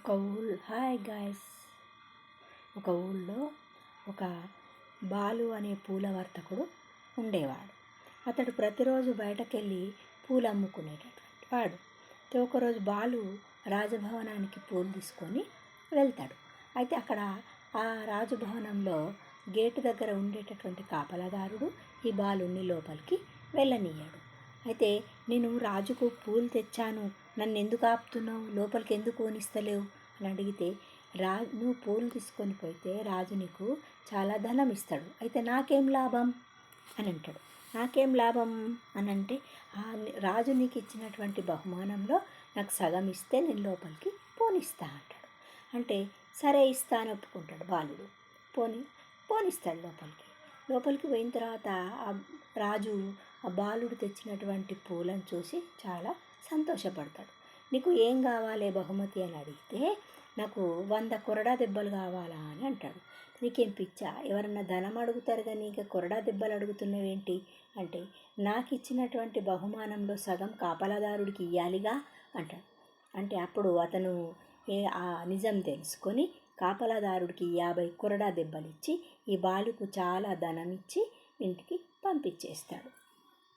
Hi guys. ఒక ఊళ్ళో ఒక బాలు అనే పూల వర్తకుడు ఉండేవాడు. అతడు ప్రతిరోజు బయటకెళ్ళి పూలు అమ్ముకునేటటువంటి వాడు. ఒకరోజు బాలు రాజభవనానికి పూలు తీసుకొని వెళ్తాడు. అయితే అక్కడ ఆ రాజభవనంలో గేటు దగ్గర ఉండేటటువంటి కాపలాదారుడు ఈ బాలుని లోపలికి వెళ్ళనీయాడు. అయితే నేను రాజుకు పూలు తెచ్చాను, నన్ను ఎందుకు ఆపుతున్నావు, లోపలికి ఎందుకు పోనిస్తలేవు అని అడిగితే, నువ్వు పూలు తీసుకొని పోతే రాజు నీకు చాలా ధనం ఇస్తాడు, అయితే నాకేం లాభం అని అంటాడు. నాకేం లాభం అని అంటే, రాజు నీకు ఇచ్చినటువంటి బహుమానంలో నాకు సగం ఇస్తే నేను లోపలికి పోనిస్తా అంటాడు. అంటే సరే ఇస్తా అని ఒప్పుకుంటాడు బాలుడు. పోనిస్తాడు లోపలికి పోయిన తర్వాత ఆ రాజు ఆ బాలుడు తెచ్చినటువంటి పూలను చూసి చాలా సంతోషపడతాడు. నీకు ఏం కావాలి బహుమతి అని అడిగితే, నాకు 100 కొరడా దెబ్బలు కావాలా అని అంటాడు. నీకేం పిచ్చా, ఎవరన్నా ధనం అడుగుతారు కానీ ఇంకా కొరడా దెబ్బలు అడుగుతున్నావేంటి అంటే, నాకు ఇచ్చినటువంటి బహుమానంలో సగం కాపలాదారుడికి ఇవ్వాలిగా అంటాడు. అంటే అప్పుడు అతను ఆ నిజం తెలుసుకొని కాపలాదారుడికి 50 కొరడా దెబ్బలు ఇచ్చి ఈ బాలుకు చాలా ధనం ఇచ్చి ఇంటికి పంపించేస్తాడు.